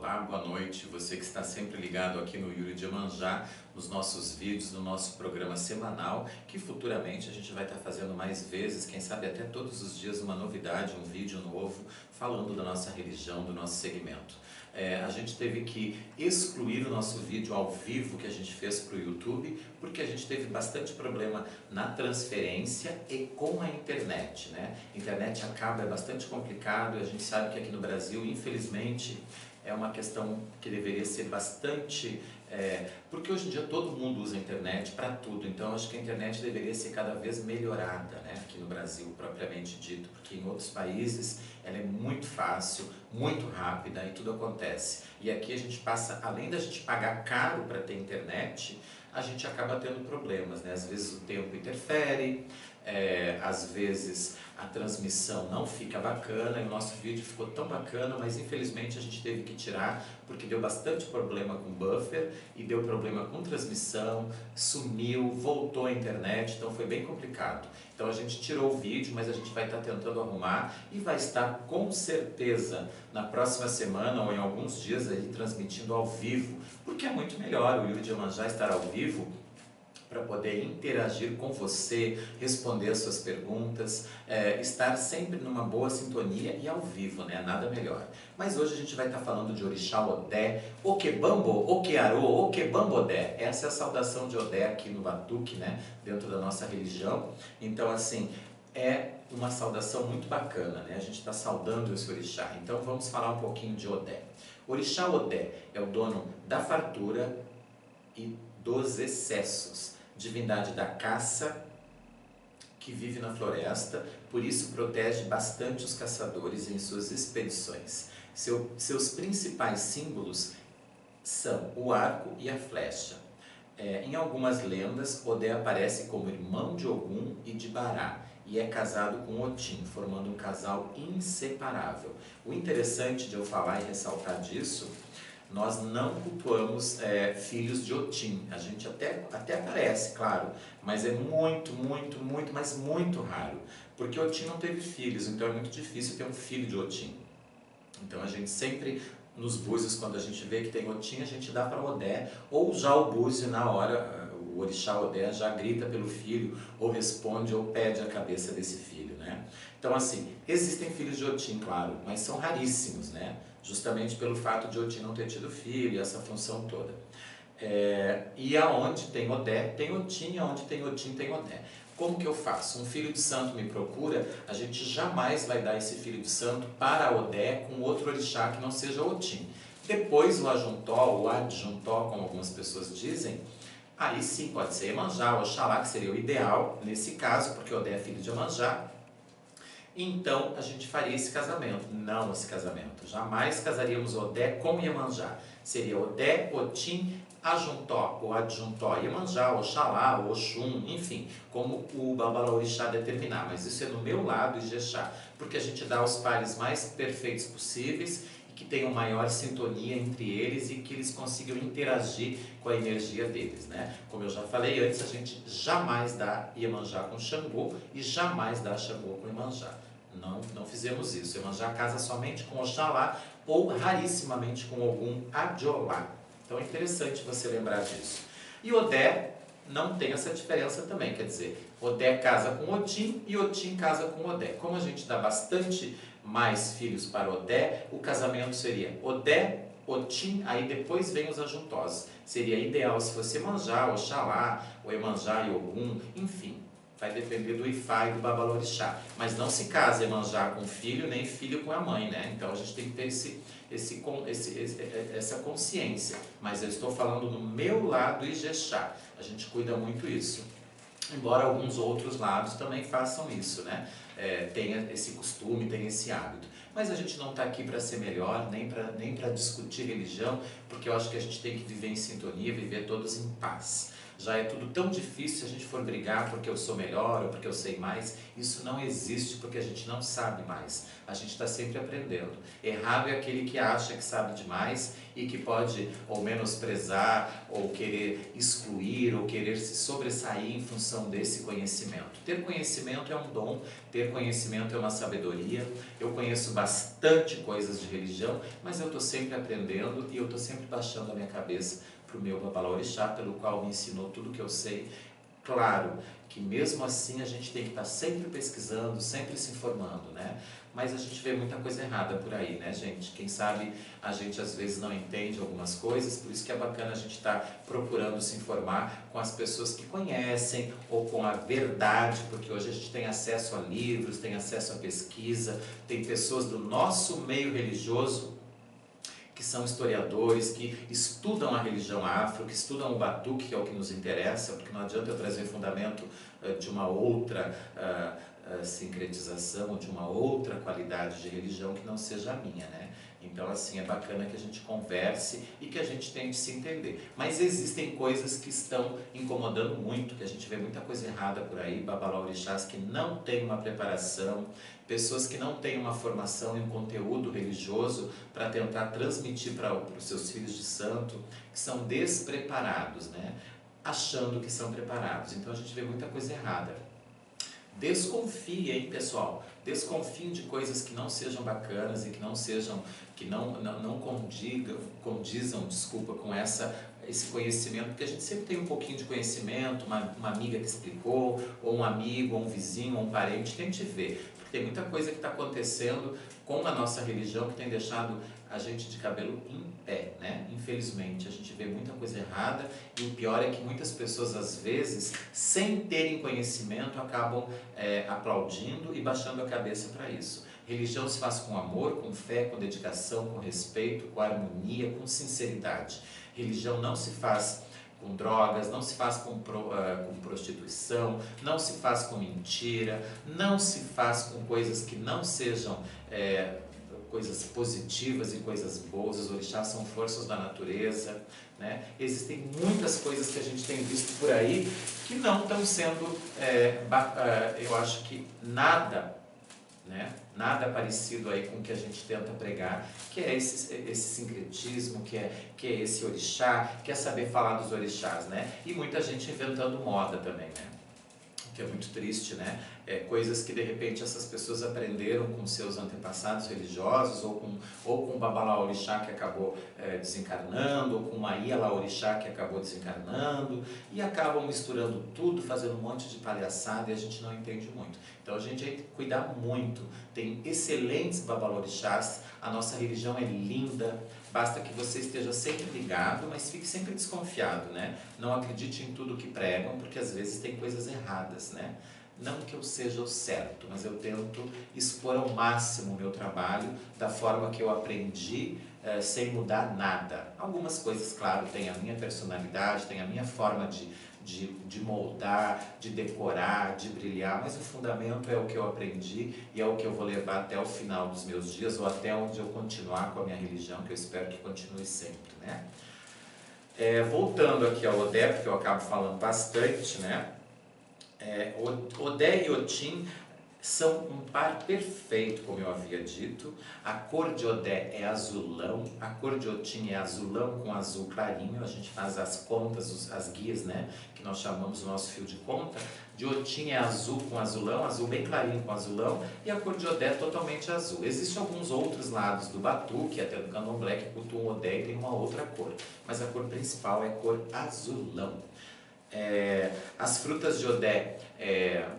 Olá, boa noite. Você que está sempre ligado aqui no Yuri de Iemanjá, nos nossos vídeos, no nosso programa semanal, que futuramente a gente vai estar fazendo mais vezes, quem sabe até todos os dias uma novidade, um vídeo novo, falando da nossa religião, do nosso segmento. A gente teve que excluir o nosso vídeo ao vivo que a gente fez para o YouTube, porque a gente teve bastante problema na transferência e com a internet, né? Internet acaba, é bastante complicado, a gente sabe que aqui no Brasil, infelizmente, é uma questão que deveria ser bastante... porque hoje em dia todo mundo usa a internet para tudo, então acho que a internet deveria ser cada vez melhorada, né? Aqui no Brasil, propriamente dito, porque em outros países ela é muito fácil, muito rápida e tudo acontece. E aqui a gente passa, além da gente pagar caro para ter internet, a gente acaba tendo problemas, né? Às vezes o tempo interfere, às vezes a transmissão não fica bacana, e o nosso vídeo ficou tão bacana, mas infelizmente a gente teve que tirar, porque deu bastante problema com buffer, e deu problema com transmissão, sumiu, voltou a internet, então foi bem complicado. Então a gente tirou o vídeo, mas a gente vai estar tentando arrumar, e vai estar com certeza na próxima semana, ou em alguns dias aí, transmitindo ao vivo, porque é muito melhor o Yuri de Iemanjá estar ao vivo, para poder interagir com você, responder as suas perguntas, estar sempre numa boa sintonia e ao vivo, né? Nada melhor. Mas hoje a gente vai estar falando de Orixá Odé, Okebambo, Okearô, Okebambodé. Essa é a saudação de Odé aqui no Batuque, né? Dentro da nossa religião. Então, assim, é uma saudação muito bacana, né? A gente está saudando esse Orixá. Então, vamos falar um pouquinho de Odé. Orixá Odé é o dono da fartura e dos excessos. Divindade da caça, que vive na floresta, por isso protege bastante os caçadores em suas expedições. Seus principais símbolos são o arco e a flecha. Em algumas lendas, Odé aparece como irmão de Ogum e de Bará, e é casado com Otim, formando um casal inseparável. O interessante de eu falar e ressaltar disso, nós não cultuamos filhos de Otim. A gente até aparece, claro, mas é muito, mas muito raro. Porque Otim não teve filhos, então é muito difícil ter um filho de Otim. Então a gente sempre, nos búzios, quando a gente vê que tem Otim, a gente dá para Odé, ou já o búzio na hora, o Orixá Odé já grita pelo filho, ou responde, ou pede a cabeça desse filho, né? Então assim, existem filhos de Otim, claro, mas são raríssimos, né? Justamente pelo fato de Otim não ter tido filho, essa função toda. E aonde tem Odé, tem Otim, aonde tem Otim, tem Odé. Como que eu faço? Um filho de santo me procura, a gente jamais vai dar esse filho de santo para Odé com outro orixá que não seja Otim. Depois o ajuntó, o adjuntó, como algumas pessoas dizem, aí sim pode ser Iemanjá, Oxalá, que seria o ideal nesse caso, porque Odé é filho de Iemanjá. Então a gente faria esse casamento, não esse casamento. Jamais casaríamos Odé com Iemanjá. Seria Odé, Otim, Ajuntó, ou Adjuntó, Iemanjá, Oxalá, Oxum, enfim, como o Babalaorixá determinar. Mas isso é no meu lado, Ijexá, porque a gente dá os pares mais perfeitos possíveis e que tenham maior sintonia entre eles e que eles consigam interagir com a energia deles, né? Como eu já falei antes, a gente jamais dá Iemanjá com Xangô e jamais dá Xangô com Iemanjá. Não fizemos isso. Iemanjá casa somente com Oxalá ou rarissimamente com algum Adjolá. Então é interessante você lembrar disso. E Odé não tem essa diferença também, quer dizer, Odé casa com Otim e Otim casa com Odé. Como a gente dá bastante mais filhos para Odé, o casamento seria Odé, Otim, aí depois vem os ajuntós. Seria ideal se fosse Iemanjá, Oxalá, ou Iemanjá e Ogum, enfim. Vai depender do Ifá e do Babalorixá. Mas não se casa Iemanjá com o filho, nem filho com a mãe, né? Então a gente tem que ter essa consciência. Mas eu estou falando no meu lado Ijexá. A gente cuida muito isso. Embora alguns outros lados também façam isso, né? Tenha esse costume, tenha esse hábito. Mas a gente não está aqui para ser melhor, nem para discutir religião, porque eu acho que a gente tem que viver em sintonia, viver todos em paz. já é tudo tão difícil se a gente for brigar porque eu sou melhor ou porque eu sei mais. Isso não existe porque a gente não sabe mais. A gente está sempre aprendendo. Errado é aquele que acha que sabe demais e que pode ou menosprezar, ou querer excluir, ou querer se sobressair em função desse conhecimento. Ter conhecimento é um dom, ter conhecimento é uma sabedoria. Eu conheço bastante coisas de religião, mas eu estou sempre aprendendo e eu estou sempre baixando a minha cabeça para o meu Babalaorixá, pelo qual me ensinou tudo que eu sei. Claro que mesmo assim a gente tem que estar sempre pesquisando, sempre se informando, né? Mas a gente vê muita coisa errada por aí, né, gente? Quem sabe a gente às vezes não entende algumas coisas, por isso que é bacana a gente estar procurando se informar com as pessoas que conhecem ou com a verdade, porque hoje a gente tem acesso a livros, tem acesso a pesquisa, tem pessoas do nosso meio religioso que são historiadores, que estudam a religião afro, que estudam o batuque, que é o que nos interessa, porque não adianta eu trazer fundamento de uma outra sincretização, ou de uma outra qualidade de religião que não seja a minha, né? Então, assim, é bacana que a gente converse e que a gente tente se entender. Mas existem coisas que estão incomodando muito, que a gente vê muita coisa errada por aí, babalaorixás que não têm uma preparação, pessoas que não têm uma formação em um conteúdo religioso para tentar transmitir para os seus filhos de santo, que são despreparados, né? Achando que são preparados. Então, a gente vê muita coisa errada. Desconfie, hein, pessoal? Desconfiem de coisas que não sejam bacanas e que não sejam, que não condizam, desculpa, com esse conhecimento, porque a gente sempre tem um pouquinho de conhecimento, uma amiga que explicou, ou um amigo, ou um vizinho, ou um parente, tente ver, porque tem muita coisa que está acontecendo com a nossa religião que tem deixado a gente de cabelo em pé, né? Infelizmente, a gente vê muita coisa errada e o pior é que muitas pessoas, às vezes, sem terem conhecimento, acabam aplaudindo e baixando a cabeça para isso. Religião se faz com amor, com fé, com dedicação, com respeito, com harmonia, com sinceridade. Religião não se faz com drogas, não se faz com prostituição, não se faz com mentira, não se faz com coisas que não sejam coisas positivas e coisas boas. Os orixás são forças da natureza, né? Existem muitas coisas que a gente tem visto por aí que não estão sendo, eu acho que nada, né? Nada parecido aí com o que a gente tenta pregar, que é esse sincretismo, que é esse orixá, que é saber falar dos orixás, né? E muita gente inventando moda também, né? Que é muito triste, né? Coisas que de repente essas pessoas aprenderam com seus antepassados religiosos, ou com o Babalaorixá que acabou desencarnando, ou com uma Ialaorixá que acabou desencarnando, e acabam misturando tudo, fazendo um monte de palhaçada e a gente não entende muito. Então a gente tem que cuidar muito. Tem excelentes Babalaorixás, a nossa religião é linda. Basta que você esteja sempre ligado, mas fique sempre desconfiado, né? Não acredite em tudo que pregam, porque às vezes tem coisas erradas, né? Não que eu seja o certo, mas eu tento expor ao máximo o meu trabalho da forma que eu aprendi, sem mudar nada. Algumas coisas, claro, tem a minha personalidade, tem a minha forma de moldar, de decorar, de brilhar, mas o fundamento é o que eu aprendi e é o que eu vou levar até o final dos meus dias, ou até onde eu continuar com a minha religião, que eu espero que continue sempre, né? Voltando aqui ao Odé, porque eu acabo falando bastante, né? Odé e Otim são um par perfeito, como eu havia dito. A cor de Odé é azulão, a cor de Otim é azulão com azul clarinho. A gente faz as contas, as guias, né, que nós chamamos o nosso fio de conta. De Otim é azul com azulão, azul bem clarinho com azulão, e a cor de Odé é totalmente azul. Existem alguns outros lados do batuque, até do candomblé, que cultuam Odé e tem uma outra cor, mas a cor principal é cor azulão. As frutas de Odé,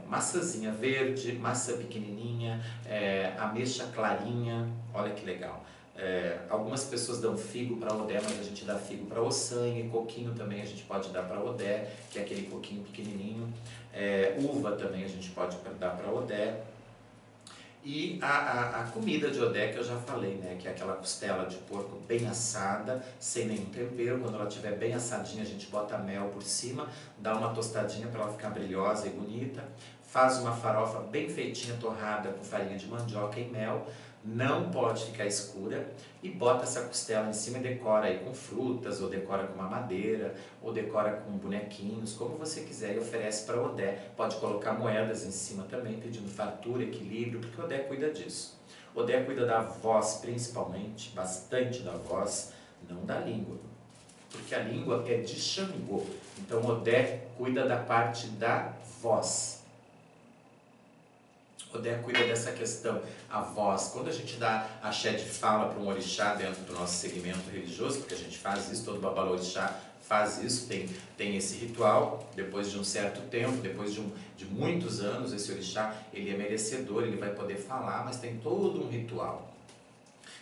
maçãzinha verde, maçã pequenininha, ameixa clarinha, olha que legal. Algumas pessoas dão figo para Odé, mas a gente dá figo para Ossanha, e coquinho também a gente pode dar para Odé, que é aquele coquinho pequenininho. Uva também a gente pode dar para Odé. E a comida de Odé, que eu já falei, né, que é aquela costela de porco bem assada, sem nenhum tempero. Quando ela estiver bem assadinha, a gente bota mel por cima, dá uma tostadinha para ela ficar brilhosa e bonita. faz uma farofa bem feitinha, torrada com farinha de mandioca e mel, não pode ficar escura, e bota essa costela em cima e decora aí com frutas, ou decora com uma madeira, ou decora com bonequinhos, como você quiser, e oferece para Odé. Pode colocar moedas em cima também, pedindo fartura, equilíbrio, porque Odé cuida disso. Odé cuida da voz principalmente, bastante da voz, não da língua, porque a língua é de Xangô. Então Odé cuida da parte da voz. Odé cuida dessa questão, a voz. Quando a gente dá axé de fala para um orixá dentro do nosso segmento religioso, porque a gente faz isso, todo babalorixá faz isso, tem esse ritual, depois de um certo tempo, depois de muitos anos, esse orixá, ele é merecedor, ele vai poder falar, mas tem todo um ritual.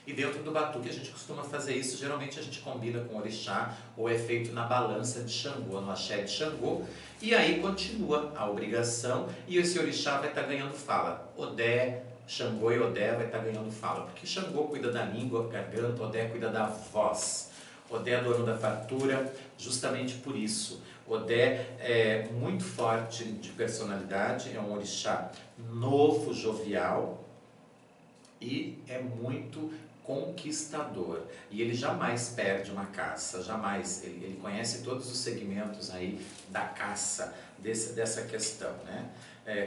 E dentro do batuque a gente costuma fazer isso, geralmente a gente combina com o orixá, ou é feito na balança de Xangô, no axé de Xangô, e aí continua a obrigação, e esse orixá vai estar ganhando fala. Odé, Xangô e Odé vai estar ganhando fala, porque Xangô cuida da língua, garganta, Odé cuida da voz. Odé é dono da fartura, justamente por isso. Odé é muito forte de personalidade, é um orixá novo, jovial, e é muito conquistador, e ele jamais perde uma caça, jamais, ele conhece todos os segmentos aí da caça, dessa questão, né?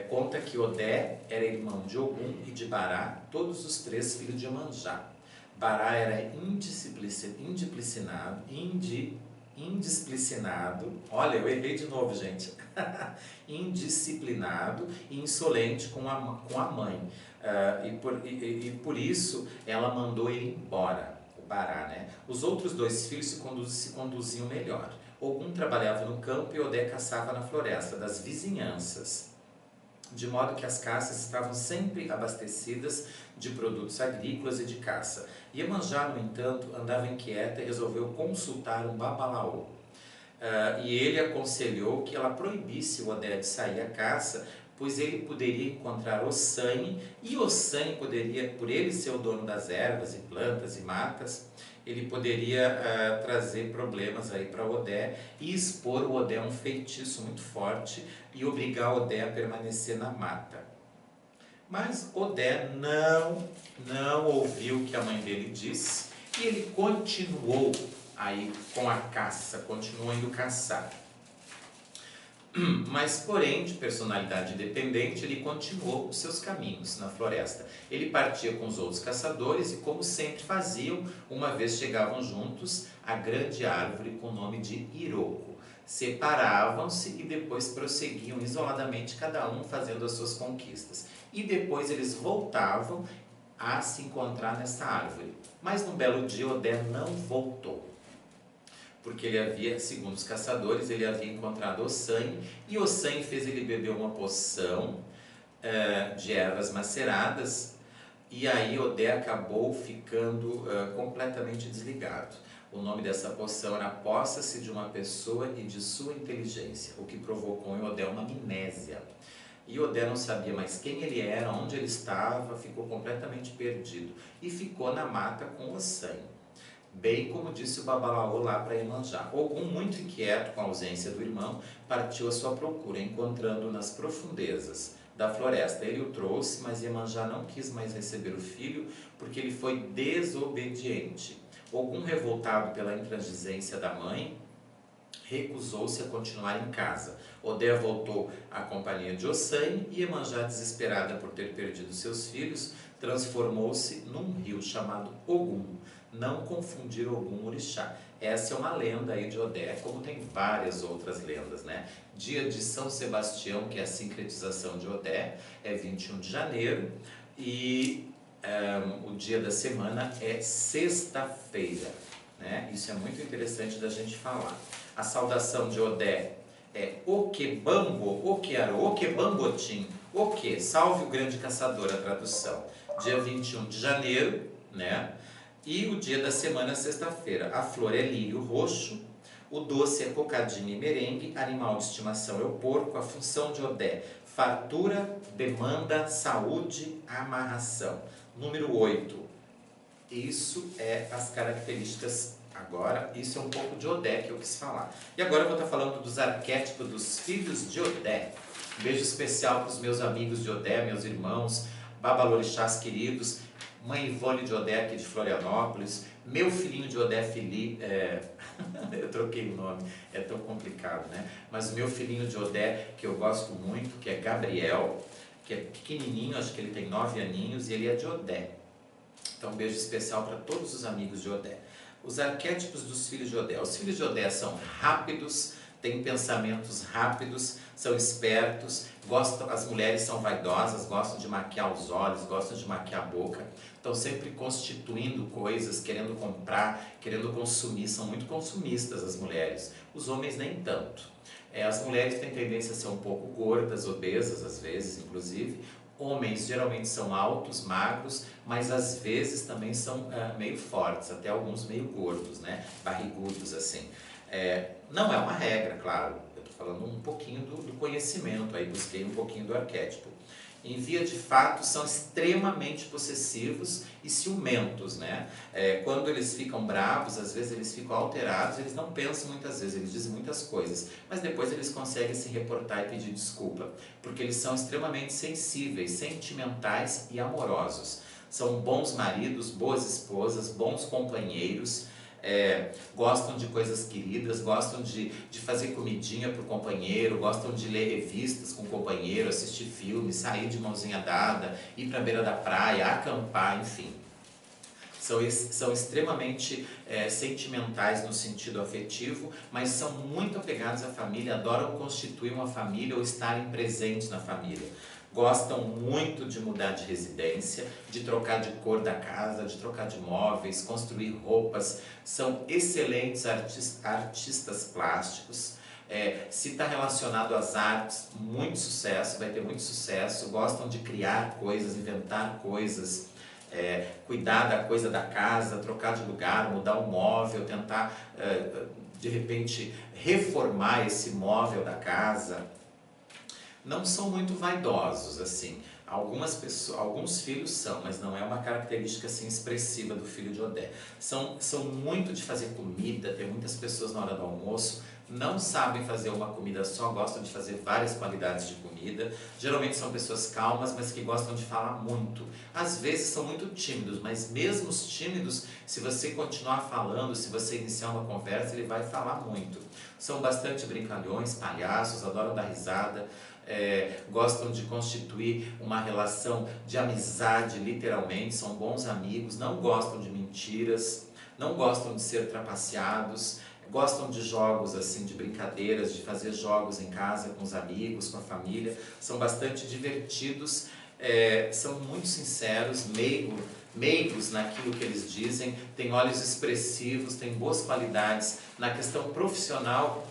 Conta que Odé era irmão de Ogum e de Bará, todos os três filhos de Iemanjá. Bará era indisciplinado, olha, eu errei de novo, gente, indisciplinado e insolente com a mãe. E por isso ela mandou ele embora, o Bará, né? Os outros dois filhos se conduziam melhor. Ogum trabalhava no campo e Odé caçava na floresta das vizinhanças, de modo que as caças estavam sempre abastecidas de produtos agrícolas e de caça. Iemanjá, no entanto, andava inquieta e resolveu consultar um babalaô. E ele aconselhou que ela proibisse o Odé de sair à caça, pois ele poderia encontrar Ossanhe, e Ossanhe poderia, por ele ser o dono das ervas e plantas e matas, ele poderia trazer problemas aí para Odé e expor o Odé a um feitiço muito forte e obrigar Odé a permanecer na mata. Mas Odé não ouviu o que a mãe dele disse, e ele continuou aí com a caça, continuou indo caçar. Mas, porém, de personalidade independente, ele continuou os seus caminhos na floresta. Ele partia com os outros caçadores e, como sempre faziam, uma vez chegavam juntos à grande árvore com o nome de Iroko. Separavam-se e depois prosseguiam isoladamente, cada um fazendo as suas conquistas. E depois eles voltavam a se encontrar nessa árvore. Mas num belo dia Odé não voltou, porque ele havia, segundo os caçadores, ele havia encontrado Ossanhe, e Ossanhe fez ele beber uma poção de ervas maceradas, e aí Odé acabou ficando completamente desligado. O nome dessa poção era Possa-se de uma pessoa e de sua inteligência, o que provocou em Odé uma amnésia. E Odé não sabia mais quem ele era, onde ele estava, ficou completamente perdido, e ficou na mata com Ossanhe. Bem como disse o babalaô lá para Iemanjá. Ogum, muito inquieto com a ausência do irmão, partiu à sua procura, encontrando-o nas profundezas da floresta. Ele o trouxe, mas Iemanjá não quis mais receber o filho, porque ele foi desobediente. Ogum, revoltado pela intransigência da mãe, recusou-se a continuar em casa. Odé voltou à companhia de Ossanhe, e Iemanjá, desesperada por ter perdido seus filhos, transformou-se num rio chamado Ogum. Não confundir Ogum orixá. Essa é uma lenda aí de Odé, como tem várias outras lendas, né? Dia de São Sebastião, que é a sincretização de Odé, é 21 de janeiro, e o dia da semana é sexta-feira, né? Isso é muito interessante da gente falar. A saudação de Odé é Okebambo, Okearo, Okebambotim, Oke, salve o grande caçador, a tradução. Dia 21 de janeiro, né? E o dia da semana é sexta-feira. A flor é lírio roxo, o doce é cocadinho e merengue, animal de estimação é o porco, a função de Odé, fartura, demanda, saúde, amarração. Número 8. Isso é as características Agora, isso é um pouco de Odé que eu quis falar. E agora eu vou estar falando dos arquétipos dos filhos de Odé. Um beijo especial para os meus amigos de Odé, meus irmãos, babalorixás queridos, mãe Ivone de Odé aqui de Florianópolis, meu filhinho de Odé, Felipe, eu troquei o nome, é tão complicado, né? Mas o meu filhinho de Odé, que eu gosto muito, que é Gabriel, que é pequenininho, acho que ele tem 9 aninhos e ele é de Odé. Então um beijo especial para todos os amigos de Odé. Os arquétipos dos filhos de Odé. Os filhos de Odé são rápidos, têm pensamentos rápidos, são espertos, as mulheres são vaidosas, gostam de maquiar os olhos, gostam de maquiar a boca, estão sempre constituindo coisas, querendo comprar, querendo consumir, são muito consumistas as mulheres, os homens nem tanto. As mulheres têm tendência a ser um pouco gordas, obesas às vezes, inclusive. Homens geralmente são altos, magros, mas às vezes também são meio fortes, até alguns meio gordos, né? Barrigudos assim. Não é uma regra, claro, eu estou falando um pouquinho do conhecimento, aí busquei um pouquinho do arquétipo. Em via de fato, são extremamente possessivos e ciumentos, né? Quando eles ficam bravos, às vezes eles ficam alterados, eles não pensam muitas vezes, eles dizem muitas coisas, mas depois eles conseguem se reportar e pedir desculpa, porque eles são extremamente sensíveis, sentimentais e amorosos. São bons maridos, boas esposas, bons companheiros, gostam de coisas queridas, gostam de fazer comidinha para o companheiro, gostam de ler revistas com o companheiro, assistir filmes, sair de mãozinha dada, ir para a beira da praia, acampar, enfim. São extremamente sentimentais no sentido afetivo, mas são muito apegados à família, adoram constituir uma família ou estarem presentes na família. Gostam muito de mudar de residência, de trocar de cor da casa, de trocar de móveis, construir roupas, são excelentes artistas plásticos. Se está relacionado às artes, muito sucesso, vai ter muito sucesso, gostam de criar coisas, inventar coisas, cuidar da coisa da casa, trocar de lugar, mudar um móvel, tentar de repente reformar esse móvel da casa. Não são muito vaidosos, assim. Alguns filhos são, mas não é uma característica assim expressiva do filho de Odé. São muito de fazer comida, tem muitas pessoas na hora do almoço, não sabem fazer uma comida só, gostam de fazer várias qualidades de comida. Geralmente são pessoas calmas, mas que gostam de falar muito. Às vezes são muito tímidos, mas mesmo os tímidos, se você continuar falando, se você iniciar uma conversa, ele vai falar muito. São bastante brincalhões, palhaços, adoram dar risada. Gostam de constituir uma relação de amizade, literalmente, são bons amigos, não gostam de mentiras, não gostam de ser trapaceados, gostam de jogos, assim, de brincadeiras, de fazer jogos em casa com os amigos, com a família, são bastante divertidos, são muito sinceros, meigos naquilo que eles dizem, têm olhos expressivos, têm boas qualidades. Na questão profissional,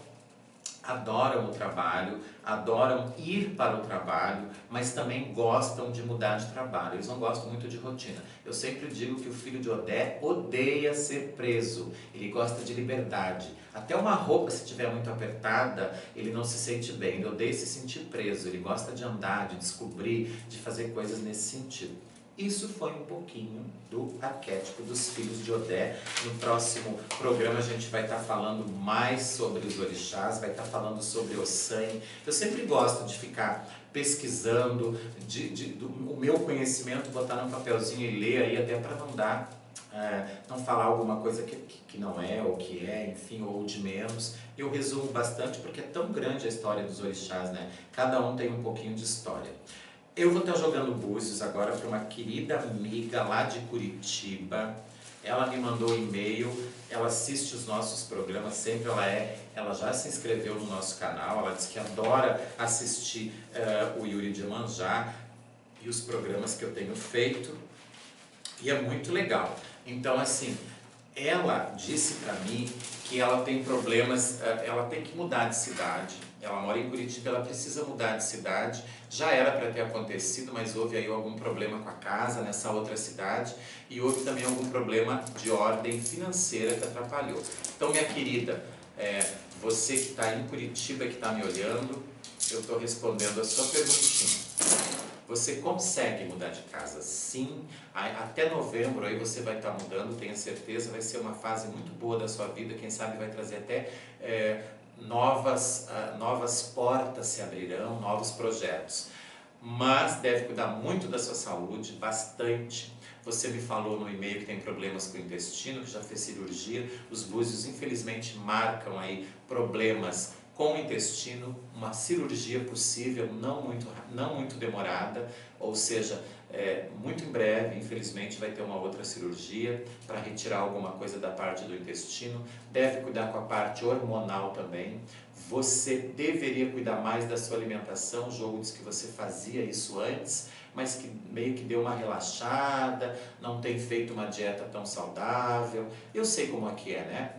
adoram o trabalho, adoram ir para o trabalho, mas também gostam de mudar de trabalho, eles não gostam muito de rotina. Eu sempre digo que o filho de Odé odeia ser preso, ele gosta de liberdade. Até uma roupa, se estiver muito apertada, ele não se sente bem, ele odeia se sentir preso, ele gosta de andar, de descobrir, de fazer coisas nesse sentido. Isso foi um pouquinho do arquétipo dos filhos de Odé. No próximo programa a gente vai estar falando mais sobre os orixás, vai estar falando sobre Ossanhe. Eu sempre gosto de ficar pesquisando, o meu conhecimento, botar num papelzinho e ler aí, até para não falar alguma coisa que não é, ou que é, enfim, ou de menos. Eu resumo bastante porque é tão grande a história dos orixás, né? Cada um tem um pouquinho de história. Eu vou estar jogando búzios agora para uma querida amiga lá de Curitiba. Ela me mandou um e-mail, ela assiste os nossos programas, sempre ela já se inscreveu no nosso canal, ela diz que adora assistir o Yuri de Iemanjá e os programas que eu tenho feito, e é muito legal. Então, assim, ela disse para mim que ela tem problemas, ela tem que mudar de cidade. Ela mora em Curitiba, ela precisa mudar de cidade. Já era para ter acontecido, mas houve aí algum problema com a casa nessa outra cidade e houve também algum problema de ordem financeira que atrapalhou. Então, minha querida, você que está em Curitiba, que está me olhando, eu estou respondendo a sua perguntinha. Você consegue mudar de casa, sim. Até novembro aí você vai estar mudando, tenha certeza, vai ser uma fase muito boa da sua vida, quem sabe vai trazer até novas portas se abrirão, novos projetos. Mas deve cuidar muito da sua saúde, bastante. Você me falou no e-mail que tem problemas com o intestino, que já fez cirurgia. Os búzios infelizmente marcam aí problemas com o intestino, uma cirurgia possível, não muito demorada, ou seja, muito em breve, infelizmente, vai ter uma outra cirurgia para retirar alguma coisa da parte do intestino. Deve cuidar com a parte hormonal também. Você deveria cuidar mais da sua alimentação. O jogo diz que você fazia isso antes, mas que meio que deu uma relaxada, não tem feito uma dieta tão saudável. Eu sei como é que é, né?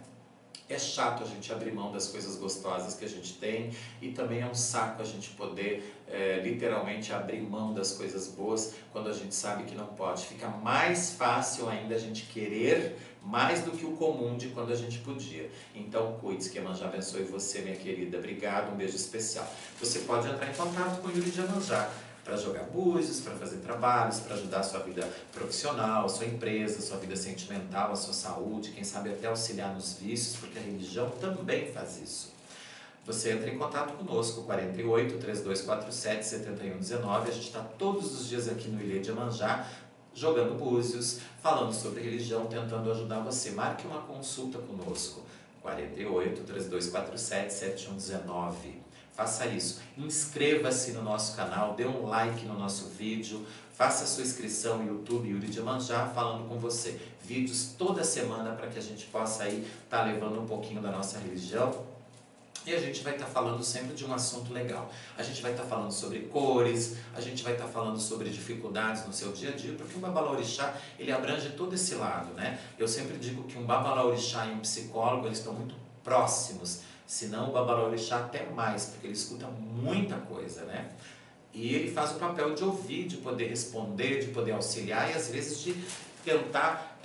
É chato a gente abrir mão das coisas gostosas que a gente tem e também é um saco a gente poder literalmente abrir mão das coisas boas quando a gente sabe que não pode. Fica mais fácil ainda a gente querer mais do que o comum de quando a gente podia. Então cuide-se, que Iemanjá abençoe você, minha querida. Obrigado, um beijo especial. Você pode entrar em contato com o Yuri de Iemanjá para jogar búzios, para fazer trabalhos, para ajudar a sua vida profissional, a sua empresa, a sua vida sentimental, a sua saúde, quem sabe até auxiliar nos vícios, porque a religião também faz isso. Você entra em contato conosco, 48 3247 7119, a gente está todos os dias aqui no Ilê de Iemanjá, jogando búzios, falando sobre religião, tentando ajudar você. Marque uma consulta conosco, 48 3247 7119. Faça isso, inscreva-se no nosso canal, dê um like no nosso vídeo, faça a sua inscrição no YouTube Yuri de Iemanjá falando com você. Vídeos toda semana para que a gente possa aí estar levando um pouquinho da nossa religião. E a gente vai estar falando sempre de um assunto legal. A gente vai estar falando sobre cores, a gente vai estar falando sobre dificuldades no seu dia a dia, porque o Babalaorixá, ele abrange todo esse lado, né? Eu sempre digo que um Babalaorixá e um psicólogo, eles estão muito próximos. Se não, o Babalaorixá até mais, porque ele escuta muita coisa, né? E ele faz o papel de ouvir, de poder responder, de poder auxiliar e às vezes de tentar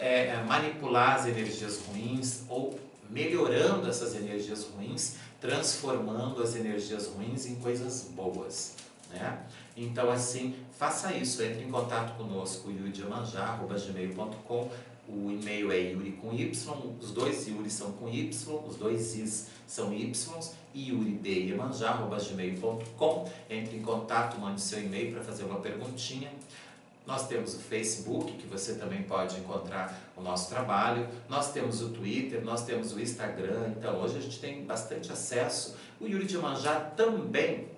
manipular as energias ruins ou melhorando essas energias ruins, transformando as energias ruins em coisas boas, né? Então assim, faça isso, entre em contato conosco, yurideiemanjá@gmail.com. O e-mail é Yuri com Y, os dois Yuri são com Y, os dois Is são Y, e yurideiemanjá@gmail.com. Entre em contato, mande seu e-mail para fazer uma perguntinha. Nós temos o Facebook, que você também pode encontrar o nosso trabalho. Nós temos o Twitter, nós temos o Instagram. Então hoje a gente tem bastante acesso. O Yuri de Iemanjá também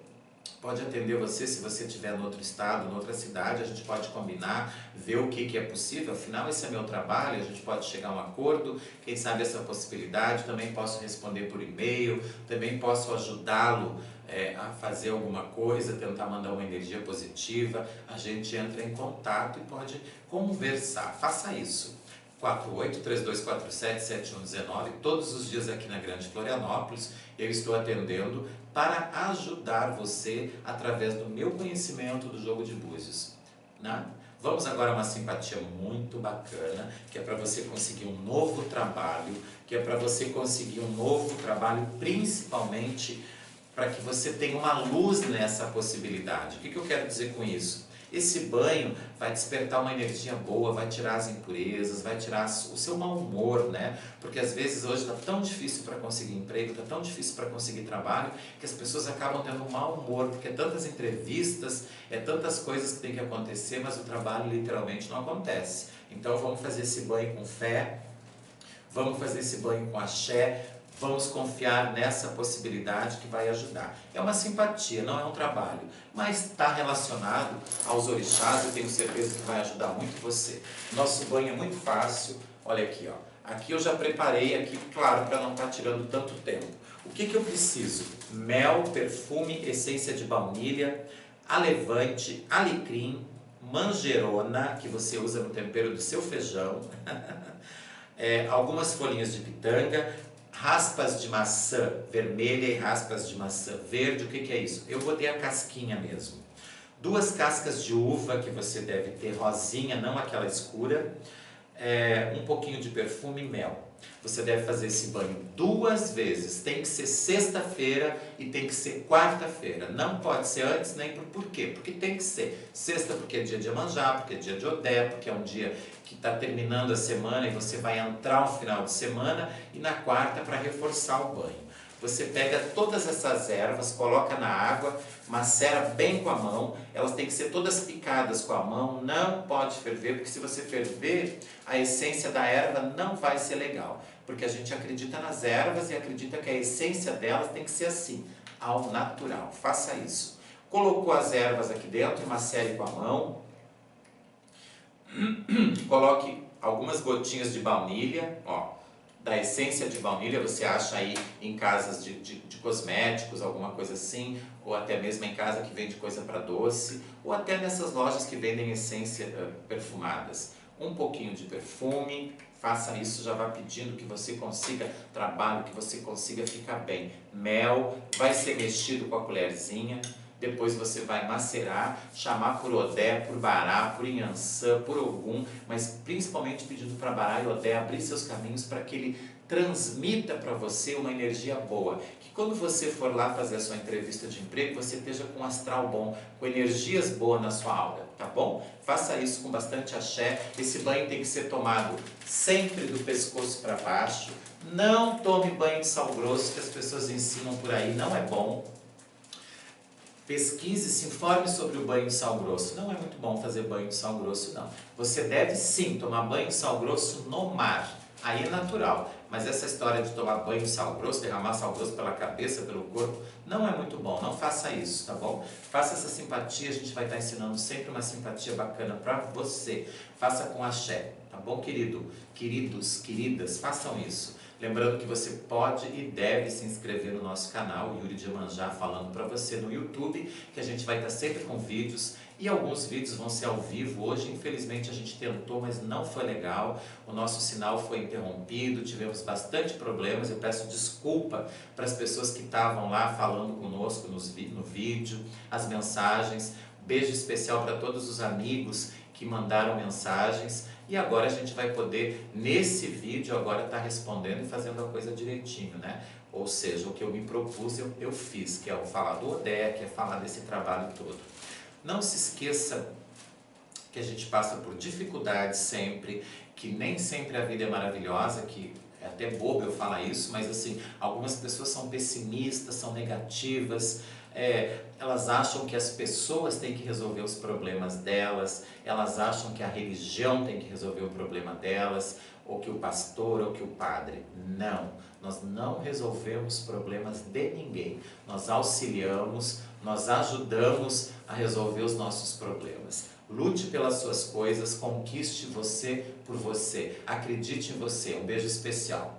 pode atender você se você estiver em outro estado, em outra cidade. A gente pode combinar, ver o que é possível. Afinal, esse é meu trabalho, a gente pode chegar a um acordo. Quem sabe essa possibilidade. Também posso responder por e-mail, também posso ajudá-lo a fazer alguma coisa, tentar mandar uma energia positiva. A gente entra em contato e pode conversar. Faça isso. 48-3247-7119, todos os dias aqui na Grande Florianópolis, eu estou atendendo para ajudar você através do meu conhecimento do jogo de búzios, né? Vamos agora a uma simpatia muito bacana, que é para você conseguir um novo trabalho, principalmente para que você tenha uma luz nessa possibilidade. O que eu quero dizer com isso? Esse banho vai despertar uma energia boa, vai tirar as impurezas, vai tirar o seu mau humor, né? Porque às vezes hoje está tão difícil para conseguir emprego, está tão difícil para conseguir trabalho, que as pessoas acabam tendo um mau humor, porque é tantas entrevistas, tantas coisas que tem que acontecer, mas o trabalho literalmente não acontece. Então vamos fazer esse banho com fé, vamos fazer esse banho com axé, vamos confiar nessa possibilidade que vai ajudar. É uma simpatia, não é um trabalho, mas está relacionado aos orixás, eu tenho certeza que vai ajudar muito você. Nosso banho é muito fácil, olha aqui, ó. Aqui eu já preparei, aqui, claro, para não estar tirando tanto tempo. O que eu preciso? Mel, perfume, essência de baunilha, alevante, alecrim, manjerona, que você usa no tempero do seu feijão, algumas folhinhas de pitanga, raspas de maçã vermelha e raspas de maçã verde. O que é isso? Eu botei a casquinha mesmo. 2 cascas de uva, que você deve ter rosinha, não aquela escura. um pouquinho de perfume e mel. Você deve fazer esse banho 2 vezes, tem que ser sexta-feira e tem que ser quarta-feira. Não pode ser antes nem por quê? Porque tem que ser sexta porque é dia de Iemanjá, porque é dia de Odé, porque é um dia que está terminando a semana e você vai entrar no final de semana, e na quarta para reforçar o banho. Você pega todas essas ervas, coloca na água, macera bem com a mão, elas têm que ser todas picadas com a mão, não pode ferver, porque se você ferver, a essência da erva não vai ser legal, porque a gente acredita nas ervas e acredita que a essência delas tem que ser assim, ao natural. Faça isso. Colocou as ervas aqui dentro, macere com a mão, coloque algumas gotinhas de baunilha, ó. Da essência de baunilha você acha aí em casas de cosméticos, alguma coisa assim, ou até mesmo em casa que vende coisa para doce, ou até nessas lojas que vendem essência perfumadas. Um pouquinho de perfume, faça isso, já vá pedindo que você consiga trabalho, que você consiga ficar bem. Mel, vai ser mexido com a colherzinha. Depois você vai macerar, chamar por Odé, por Bará, por Inhansã, por Ogum, mas principalmente pedindo para Bará e Odé abrir seus caminhos para que ele transmita para você uma energia boa. Que quando você for lá fazer a sua entrevista de emprego, você esteja com um astral bom, com energias boas na sua aura, tá bom? Faça isso com bastante axé. Esse banho tem que ser tomado sempre do pescoço para baixo. Não tome banho de sal grosso, que as pessoas ensinam por aí, não é bom. Pesquise, se informe sobre o banho de sal grosso. Não é muito bom fazer banho de sal grosso, não. Você deve sim tomar banho de sal grosso no mar. Aí é natural. Mas essa história de tomar banho de sal grosso, derramar sal grosso pela cabeça, pelo corpo, não é muito bom. Não faça isso, tá bom? Faça essa simpatia, a gente vai estar ensinando sempre uma simpatia bacana para você. Faça com axé, tá bom, querido? Queridos, queridas, façam isso. Lembrando que você pode e deve se inscrever no nosso canal, Yuri de Iemanjá falando para você no YouTube, que a gente vai estar sempre com vídeos, e alguns vídeos vão ser ao vivo. Hoje, infelizmente, a gente tentou, mas não foi legal, o nosso sinal foi interrompido, tivemos bastante problemas. Eu peço desculpa para as pessoas que estavam lá falando conosco no vídeo, as mensagens. Beijo especial para todos os amigos que mandaram mensagens. E agora a gente vai poder, nesse vídeo, agora estar respondendo e fazendo a coisa direitinho, né? Ou seja, o que eu me propus, eu fiz, que é o falar do Odé, que é falar desse trabalho todo. Não se esqueça que a gente passa por dificuldades sempre, que nem sempre a vida é maravilhosa, que é até bobo eu falar isso, mas assim, algumas pessoas são pessimistas, são negativas, elas acham que as pessoas têm que resolver os problemas delas, elas acham que a religião tem que resolver o problema delas, ou que o pastor, ou que o padre. Não, nós não resolvemos problemas de ninguém, nós auxiliamos, nós ajudamos a resolver os nossos problemas. Lute pelas suas coisas, conquiste você por você, acredite em você. Um beijo especial.